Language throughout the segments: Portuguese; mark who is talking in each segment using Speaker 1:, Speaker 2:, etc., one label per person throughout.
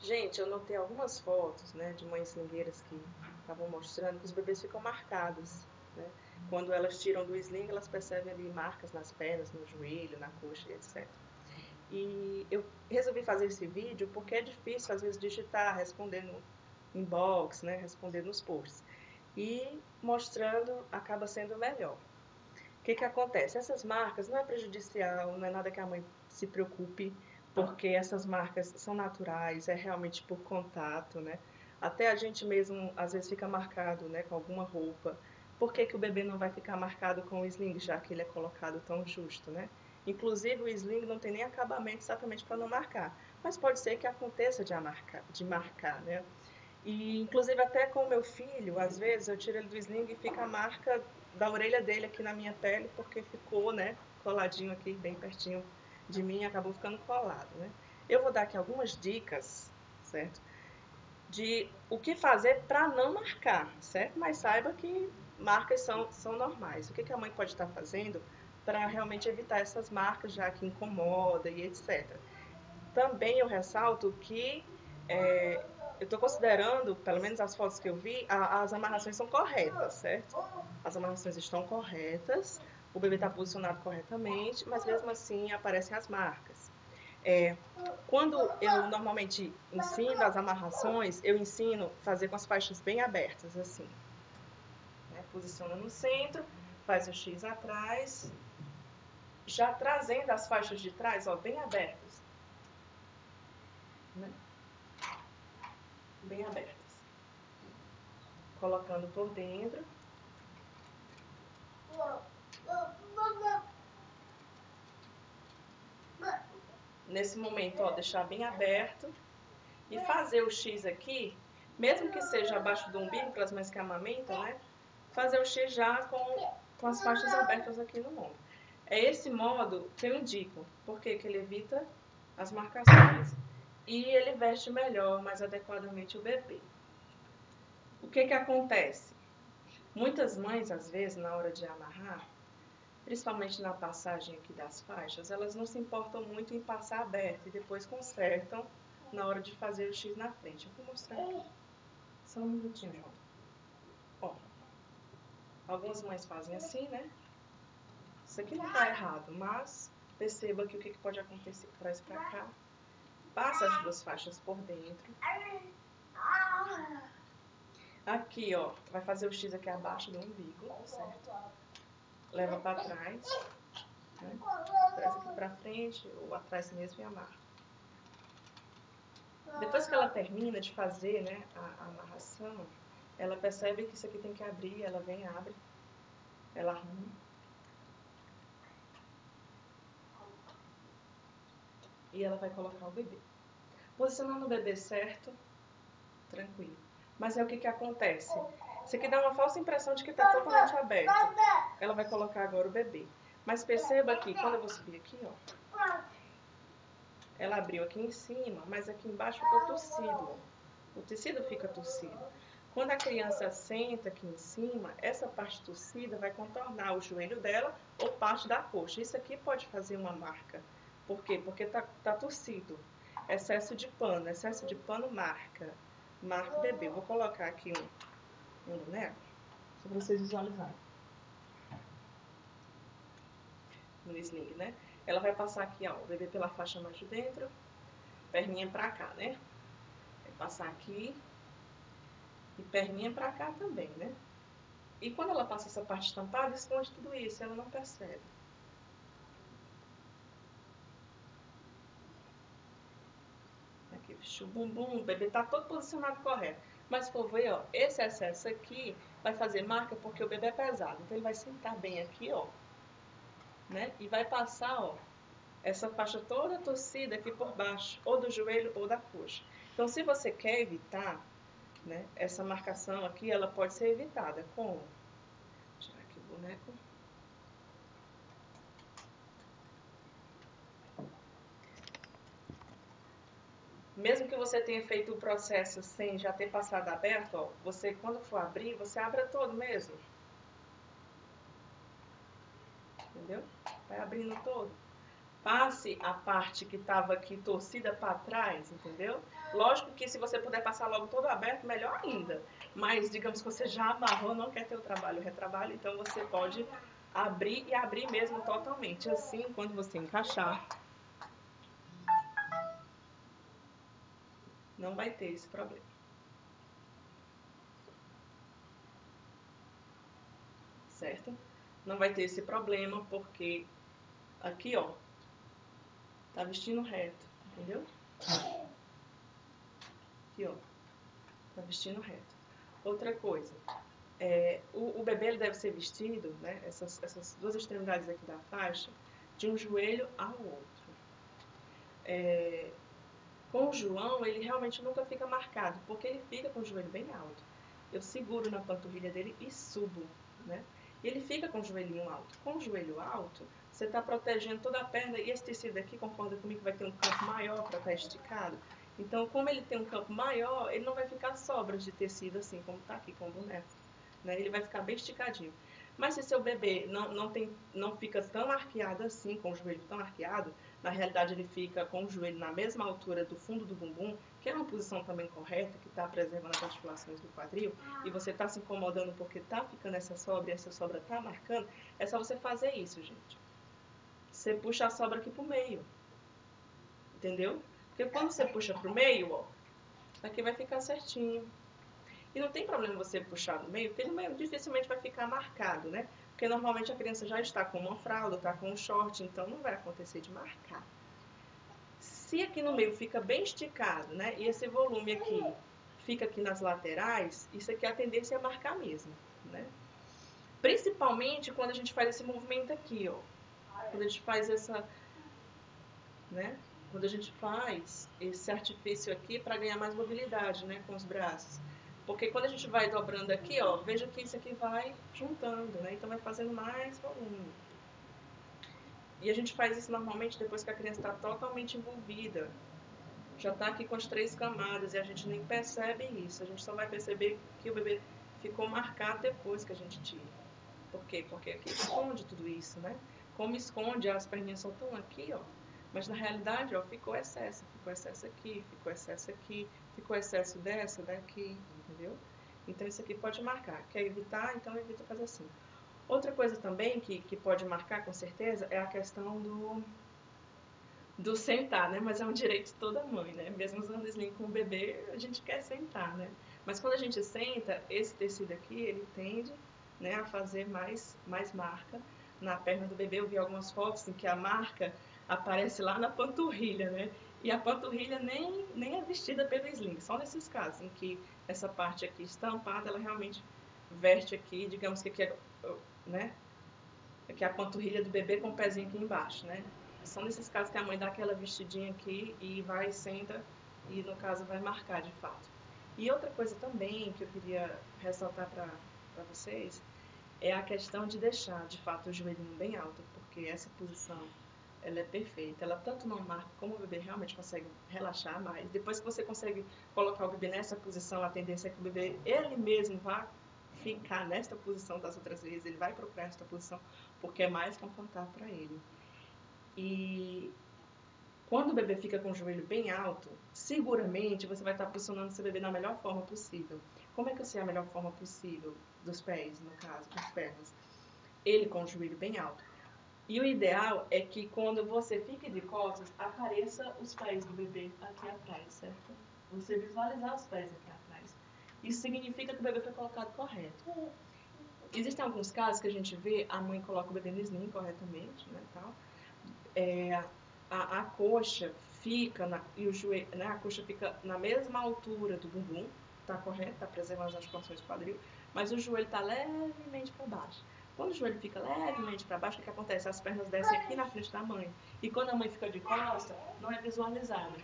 Speaker 1: Gente, eu notei algumas fotos, né, de mães slingueiras que estavam mostrando que os bebês ficam marcados, né? Quando elas tiram do sling, elas percebem ali marcas nas pernas, no joelho, na coxa, etc. E eu resolvi fazer esse vídeo porque é difícil, às vezes, digitar, responder no inbox, né, responder nos posts. E mostrando acaba sendo melhor. O que que acontece? Essas marcas não é prejudicial, não é nada que a mãe se preocupe, porque essas marcas são naturais, é realmente por contato, né? Até a gente mesmo às vezes fica marcado, né, com alguma roupa. Por que que o bebê não vai ficar marcado com o sling, já que ele é colocado tão justo, né? Inclusive o sling não tem nem acabamento exatamente para não marcar, mas pode ser que aconteça de marcar, né? E, inclusive, até com o meu filho, às vezes eu tiro ele do sling e fica a marca da orelha dele aqui na minha pele, porque ficou, né, coladinho aqui, bem pertinho de mim, e acabou ficando colado, né? Eu vou dar aqui algumas dicas, certo? De o que fazer para não marcar, certo? Mas saiba que marcas são normais. O que a mãe pode estar fazendo para realmente evitar essas marcas, já que incomoda e etc. Também eu ressalto que eu estou considerando, pelo menos as fotos que eu vi, as amarrações são corretas, certo? As amarrações estão corretas, o bebê está posicionado corretamente, mas mesmo assim aparecem as marcas. É, quando eu normalmente ensino as amarrações, eu ensino a fazer com as faixas bem abertas, assim. Né? Posiciona no centro, faz o X atrás, já trazendo as faixas de trás, ó, bem abertas. Né? Bem abertas. Colocando por dentro. Nesse momento, ó, deixar bem aberto. E fazer o X aqui, mesmo que seja abaixo do umbigo, para as mães que amamentam, né? Fazer o X já com as faixas abertas aqui no ombro. É esse modo que eu indico, porque ele evita as marcações e ele veste melhor, mais adequadamente o bebê. O que acontece? Muitas mães, às vezes, na hora de amarrar, principalmente na passagem aqui das faixas, elas não se importam muito em passar aberto e depois consertam na hora de fazer o X na frente. Eu vou mostrar aqui. Só um minutinho, João. Ó, algumas mães fazem assim, né? Isso aqui não tá errado, mas perceba que o que pode acontecer. Traz pra cá, passa as duas faixas por dentro. Aqui, ó, vai fazer o X aqui abaixo do umbigo, certo? Leva pra trás, né? Traz aqui pra frente, ou atrás mesmo e amarra. Depois que ela termina de fazer, né, a amarração, ela percebe que isso aqui tem que abrir, ela vem e abre, ela arruma. E ela vai colocar o bebê. Posicionando o bebê certo, tranquilo. Mas é o que acontece? Isso aqui dá uma falsa impressão de que está totalmente aberto. Ela vai colocar agora o bebê. Mas perceba que quando eu vou subir aqui, ó, ela abriu aqui em cima, mas aqui embaixo ficou torcido. O tecido fica torcido. Quando a criança senta aqui em cima, essa parte torcida vai contornar o joelho dela ou parte da coxa. Isso aqui pode fazer uma marca. Por quê? Porque tá torcido. Excesso de pano marca. Marca o bebê. Eu vou colocar aqui um boneco, só para vocês visualizarem. No sling, né? Ela vai passar aqui, ó, o bebê pela faixa mais de dentro, perninha pra cá, né? Vai passar aqui e perninha pra cá também, né? E quando ela passa essa parte estampada, esconde tudo isso, ela não percebe. Aqui, vestiu o bumbum, o bebê tá todo posicionado correto. Mas se for ver, ó, esse excesso aqui vai fazer marca porque o bebê é pesado. Então ele vai sentar bem aqui, ó, né? E vai passar, ó, essa faixa toda torcida aqui por baixo, ou do joelho ou da coxa. Então, se você quer evitar, né, essa marcação aqui, ela pode ser evitada. Como? Vou tirar aqui o boneco. Mesmo que você tenha feito o processo sem já ter passado aberto, ó, você quando for abrir, você abra todo mesmo. Entendeu? Vai abrindo todo. passe a parte que estava aqui torcida para trás, entendeu? Lógico que se você puder passar logo todo aberto, melhor ainda. Mas digamos que você já amarrou, não quer ter o trabalho, o retrabalho, então você pode abrir e abrir mesmo totalmente. Assim, quando você encaixar, não vai ter esse problema. Certo? Não vai ter esse problema porque aqui, ó, tá vestindo reto, entendeu? Aqui, ó, tá vestindo reto. Outra coisa, o bebê ele deve ser vestido, né, essas duas extremidades aqui da faixa, de um joelho ao outro. Com o João, ele realmente nunca fica marcado, porque ele fica com o joelho bem alto. Eu seguro na panturrilha dele e subo, né? E ele fica com o joelhinho alto. Com o joelho alto, você está protegendo toda a perna e esse tecido aqui, concorda comigo, vai ter um campo maior para estar esticado. Então, como ele tem um campo maior, ele não vai ficar sobras de tecido assim, como está aqui com o boneco. Né? Ele vai ficar bem esticadinho. Mas se seu bebê não fica tão arqueado assim, com o joelho tão arqueado, na realidade ele fica com o joelho na mesma altura do fundo do bumbum, que é uma posição também correta, que está preservando as articulações do quadril, e você está se incomodando porque está ficando essa sobra e essa sobra está marcando, é só você fazer isso, gente. Você puxa a sobra aqui pro meio. Entendeu? Porque quando você puxa pro meio, ó, aqui vai ficar certinho. E não tem problema você puxar no meio, porque no meio dificilmente vai ficar marcado, né? Porque normalmente a criança já está com uma fralda, está com um short, então não vai acontecer de marcar. Se aqui no meio fica bem esticado, né? E esse volume aqui fica aqui nas laterais, isso aqui a tendência é marcar mesmo, né? Principalmente quando a gente faz esse movimento aqui, ó. Quando a gente faz essa, né? Quando a gente faz esse artifício aqui para ganhar mais mobilidade, né? Com os braços. Porque quando a gente vai dobrando aqui, ó, veja que isso aqui vai juntando, né? Então vai fazendo mais volume. E a gente faz isso normalmente depois que a criança está totalmente envolvida. Já está aqui com as 3 camadas e a gente nem percebe isso. A gente só vai perceber que o bebê ficou marcado depois que a gente tira. Por quê? Porque aqui esconde tudo isso, né? Como esconde, as perninhas só estão aqui, ó. Mas na realidade, ó, ficou excesso aqui, ficou excesso aqui, ficou excesso dessa, daqui, entendeu? Então isso aqui pode marcar. Quer evitar? Então evita fazer assim. Outra coisa também que pode marcar com certeza é a questão do sentar, né? Mas é um direito de toda mãe, né? Mesmo usando sling com o bebê, a gente quer sentar, né? Mas quando a gente senta, esse tecido aqui, ele tende, né, a fazer mais marca na perna do bebê. Eu vi algumas fotos em que a marca aparece lá na panturrilha, né? E a panturrilha nem é vestida pelo sling, só nesses casos em que essa parte aqui estampada, ela realmente veste aqui, digamos que aqui é, né? Aqui é a panturrilha do bebê com o pezinho aqui embaixo, né? São nesses casos que a mãe dá aquela vestidinha aqui e vai, senta e no caso vai marcar de fato. E outra coisa também que eu queria ressaltar para vocês é a questão de deixar de fato o joelhinho bem alto, porque essa posição ela é perfeita, ela tanto não marca como o bebê realmente consegue relaxar mais. Depois que você consegue colocar o bebê nessa posição, a tendência é que o bebê ele mesmo vá ficar nesta posição das outras vezes, ele vai procurar esta posição porque é mais confortável para ele. E quando o bebê fica com o joelho bem alto, seguramente você vai estar posicionando seu bebê na melhor forma possível. Como é que eu sei a melhor forma possível dos pés, no caso, das pernas? Ele com o joelho bem alto. E o ideal é que quando você fique de costas, apareça os pés do bebê aqui atrás, certo? Você visualizar os pés aqui atrás. Isso significa que o bebê foi colocado correto. Existem alguns casos que a gente vê, a mãe coloca o bebê no sling corretamente, né, tal. A coxa fica, e o joelho, né, a coxa fica na mesma altura do bumbum, tá correto, tá preservando as articulações do quadril, mas o joelho tá levemente para baixo. Quando o joelho fica levemente para baixo, o que acontece? As pernas descem aqui na frente da mãe. E quando a mãe fica de costa, não é visualizada.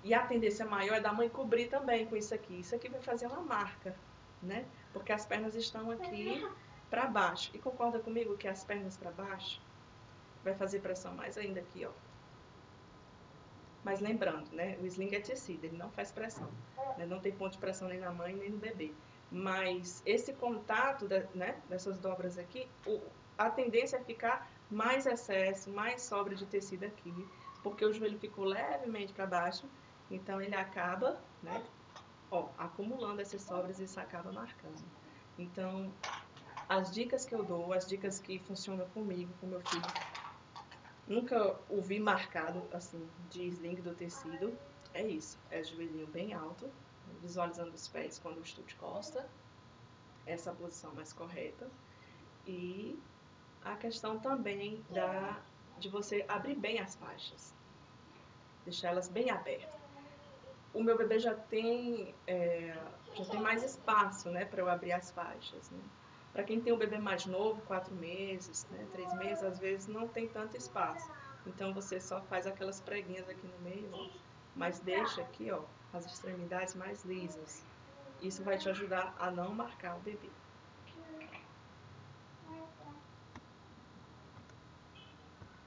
Speaker 1: E a tendência maior é da mãe cobrir também com isso aqui. Isso aqui vai fazer uma marca, né? Porque as pernas estão aqui para baixo. E concorda comigo que as pernas para baixo vai fazer pressão mais ainda aqui, ó. Mas lembrando, né? O sling é tecido, ele não faz pressão. Né? Não tem ponto de pressão nem na mãe nem no bebê. Mas esse contato, né, dessas dobras aqui, a tendência é ficar mais excesso, mais sobra de tecido aqui, porque o joelho ficou levemente para baixo, então ele acaba, né, acumulando essas sobras e isso acaba marcando. Então, as dicas que eu dou, as dicas que funcionam comigo, com meu filho, nunca o vi marcado, assim, de sling do tecido, é isso, é joelhinho bem alto, visualizando os pés quando eu estou de costa, essa posição mais correta, e a questão também de você abrir bem as faixas, deixar elas bem abertas. O meu bebê já tem mais espaço, né, para eu abrir as faixas, né? Para quem tem um bebê mais novo, 4 meses, né, 3 meses, às vezes não tem tanto espaço. Então você só faz aquelas preguinhas aqui no meio, ó, mas deixa aqui, ó, as extremidades mais lisas. Isso vai te ajudar a não marcar o bebê.